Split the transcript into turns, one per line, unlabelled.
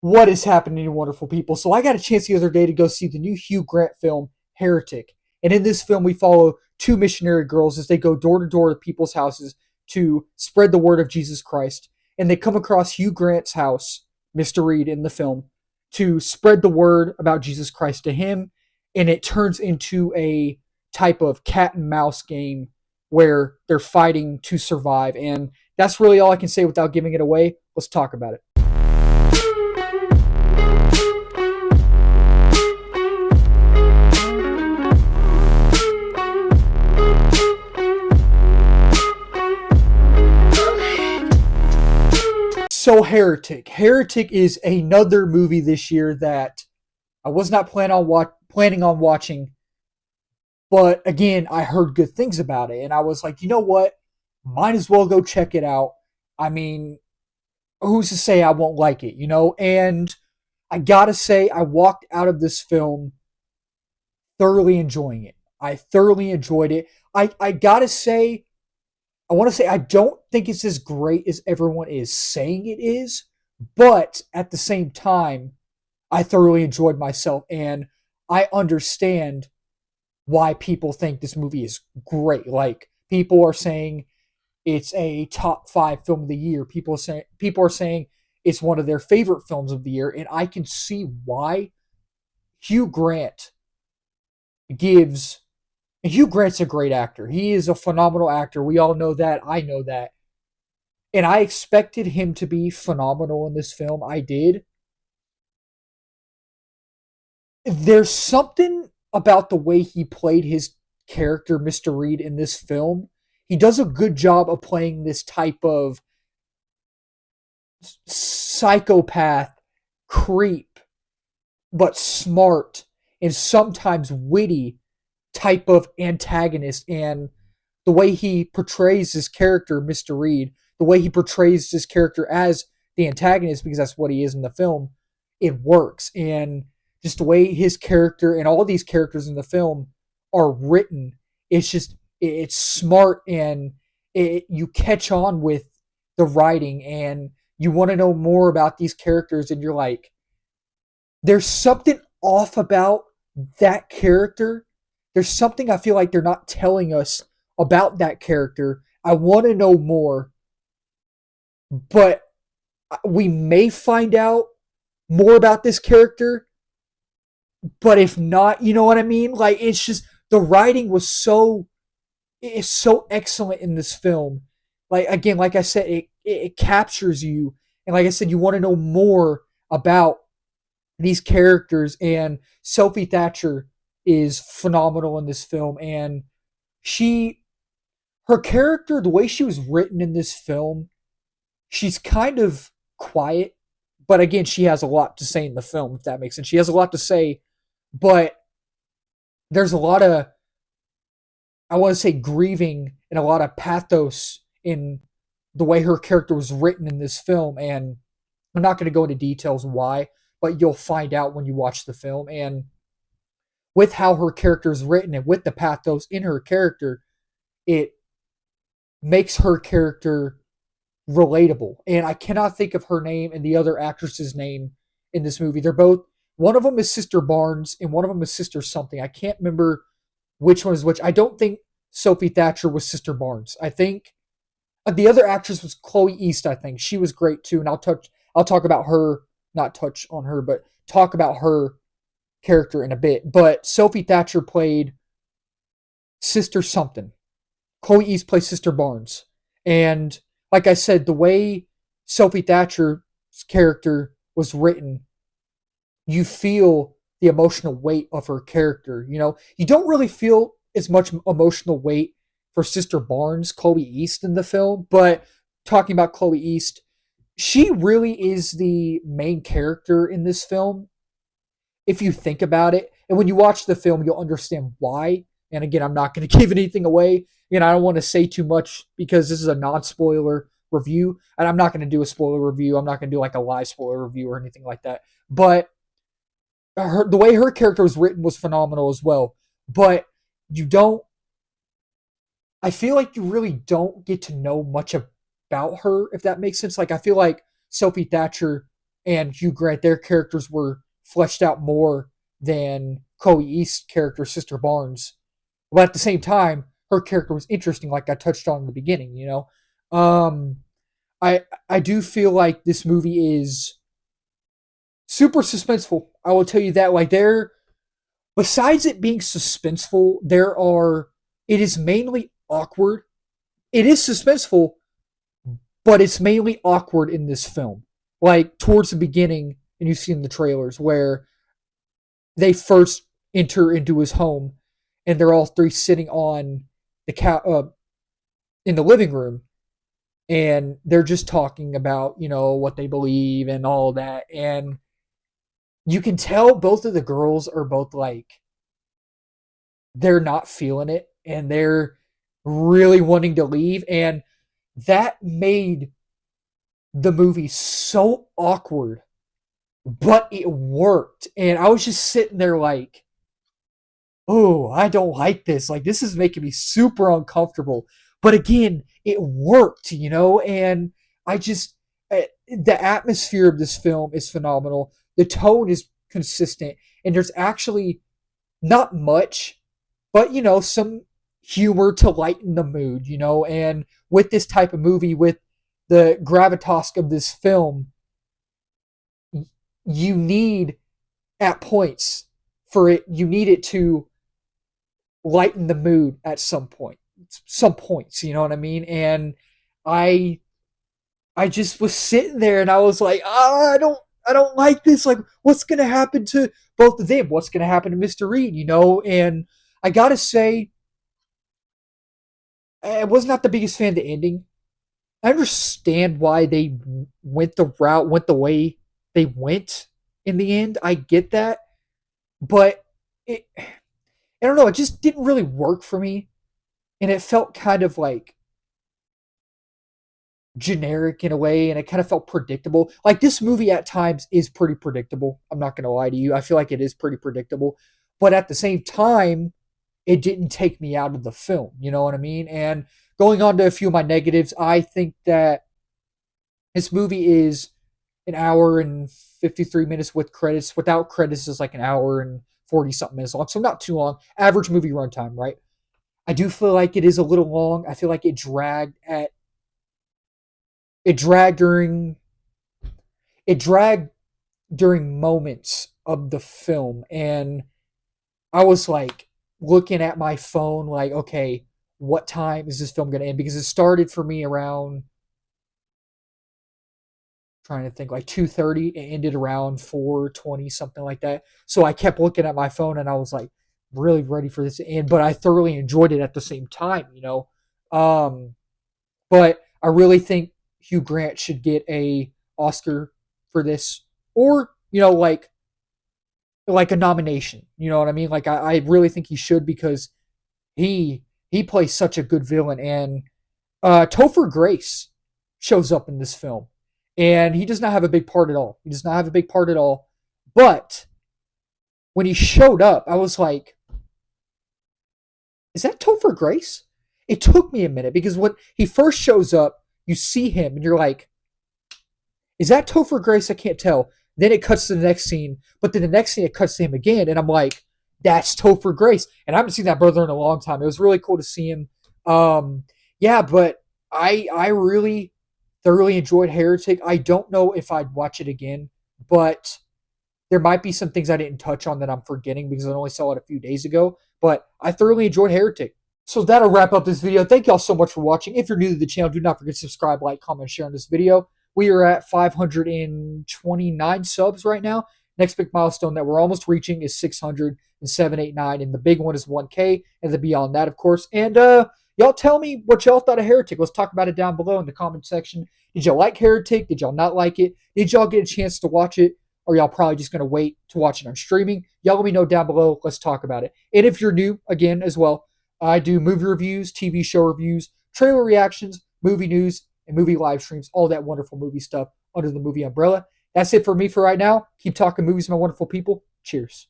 What is happening, you wonderful people? So I got a chance the other day to go see the new Hugh Grant film, Heretic. And in this film, we follow two missionary girls as they go door to door to people's houses to spread the word of Jesus Christ. And they come across Hugh Grant's house, Mr. Reed in the film, to spread the word about Jesus Christ to him. And it turns into a type of cat and mouse game where they're fighting to survive. And that's really all I can say without giving it away. Let's talk about it. So Heretic. Heretic is another movie this year that I was not planning on watching, but again, I heard good things about it, and I was like, you know what? Might as well go check it out. I mean, who's to say I won't like it, you know? And I gotta say, I walked out of this film thoroughly enjoying it. I thoroughly enjoyed it. I gotta say, I want to say I don't think it's as great as everyone is saying it is, but at the same time, I thoroughly enjoyed myself and I understand why people think this movie is great. Like people are saying it's a top 5 film of the year. People are saying it's one of their favorite films of the year and I can see why Hugh Grant gives and Hugh Grant's a great actor. He is a phenomenal actor. We all know that. I know that. And I expected him to be phenomenal in this film. I did. There's something about the way he played his character, Mr. Reed, in this film. He does a good job of playing this type of psychopath, creep, but smart and sometimes witty type of antagonist. And the way he portrays his character, Mr. Reed, the way he portrays his character as the antagonist, because that's what he is in the film, it works. And just the way his character and all these characters in the film are written, it's smart and you catch on with the writing and you want to know more about these characters and you're like, there's something off about that character. There's something I feel like they're not telling us about that character. I want to know more, but we may find out more about this character, but if not, you know what I mean? Like it's just the writing was so is so excellent in this film. Like again, like I said, it captures you, and like I said, you want to know more about these characters. And Sophie Thatcher is phenomenal in this film, and she her character, the way she was written in this film, she's kind of quiet, but again, she has a lot to say in the film. If that makes sense, she has a lot to say, but there's a lot of I want to say grieving and a lot of pathos in the way her character was written in this film. And I'm not going to go into details why, but you'll find out when you watch the film. And with how her character is written and with the pathos in her character, it makes her character relatable. And I cannot think of her name and the other actress's name in this movie. They're both, one of them is Sister Barnes and one of them is Sister something. I can't remember which one is which. I don't think Sophie Thatcher was Sister Barnes. I think the other actress was Chloe East. I think she was great too, and I'll talk about her, not touch on her, but talk about her character in a bit. But Sophie Thatcher played Sister something. Chloe East plays Sister Barnes, and like I said, the way Sophie Thatcher's character was written, you feel the emotional weight of her character. You know, you don't really feel as much emotional weight for Sister Barnes, Chloe East in the film, but talking about Chloe East, she really is the main character in this film if you think about it. And when you watch the film, you'll understand why. And again, I'm not going to give anything away. You know, I don't want to say too much because this is a non-spoiler review, and I'm not going to do a spoiler review. I'm not going to do like a live spoiler review or anything like that. But the way her character was written was phenomenal as well. But you don't. I feel like you really don't get to know much about her, if that makes sense. Like I feel like Sophie Thatcher and Hugh Grant, their characters were fleshed out more than Chloe East's character, Sister Barnes. But at the same time, her character was interesting, like I touched on in the beginning. Um, I do feel like this movie is super suspenseful. I will tell you that. Like there, besides it being suspenseful, there are. It is mainly awkward. It is suspenseful, but it's mainly awkward in this film. Like towards the beginning, and you've seen the trailers where they first enter into his home, and they're all three sitting on the in the living room, and they're just talking about what they believe and all that, and you can tell both of the girls are both like they're not feeling it, and they're really wanting to leave, and that made the movie so awkward, but it worked. And I was just sitting there like, oh, I don't like this. Like, this is making me super uncomfortable. But again, it worked. And I just, the atmosphere of this film is phenomenal. The tone is consistent. And there's actually not much, but, some humor to lighten the mood. And with this type of movie, with the gravitas of this film, you need at points for it, you need it to lighten the mood at some points, you know what I mean? And I I just was sitting there and I was like, oh, I don't like this. Like, what's gonna happen to both of them? What's gonna happen to Mr. Reed? And I gotta say, I was not the biggest fan of the ending. I understand why they went the way they went in the end. I get that, but I don't know. It just didn't really work for me, and it felt kind of like generic in a way, and it kind of felt predictable. Like this movie at times is pretty predictable. I'm not gonna lie to you. I feel like it is pretty predictable, but at the same time, it didn't take me out of the film. You know what I mean? And going on to a few of my negatives, I think that this movie is an hour and 53 minutes with credits. Without credits is like an hour and 40 something minutes long. So not too long. Average movie runtime, right? I do feel like it is a little long. I feel like it dragged during it dragged during moments of the film, and I was like looking at my phone like, okay, what time is this film going to end? Because it started for me around, trying to think, like 2:30. It ended around 4:20, something like that. So I kept looking at my phone and I was like really ready for this to end, but I thoroughly enjoyed it at the same time. Um but I really think Hugh Grant should get a Oscar for this, or like a nomination. You know what I mean? Like I really think he should, because he he plays such a good villain, and Topher Grace shows up in this film, and he does not have a big part at all. He does not have a big part at all. But when he showed up, I was like, "Is that Topher Grace?" It took me a minute, because when he first shows up, you see him, and you're like, "Is that Topher Grace?" I can't tell. Then it cuts to the next scene, but then the next scene it cuts to him again, and I'm like, "That's Topher Grace." And I haven't seen that brother in a long time. It was really cool to see him. Um, yeah, but I really thoroughly enjoyed Heretic. I don't know if I'd watch it again, but there might be some things I didn't touch on that I'm forgetting because I only saw it a few days ago. But I thoroughly enjoyed Heretic. So that'll wrap up this video. Thank y'all so much for watching. If you're new to the channel, do not forget to subscribe, like, comment, share on this video. We are at 529 subs right now. Next big milestone that we're almost reaching is 600, and the big one is 1K, and then beyond that, of course. And y'all tell me what y'all thought of Heretic. Let's talk about it down below in the comment section. Did y'all like Heretic? Did y'all not like it? Did y'all get a chance to watch it? Or y'all probably just going to wait to watch it on streaming? Y'all let me know down below. Let's talk about it. And if you're new, again, as well, I do movie reviews, TV show reviews, trailer reactions, movie news, and movie live streams, all that wonderful movie stuff under the movie umbrella. That's it for me for right now. Keep talking movies, my wonderful people. Cheers.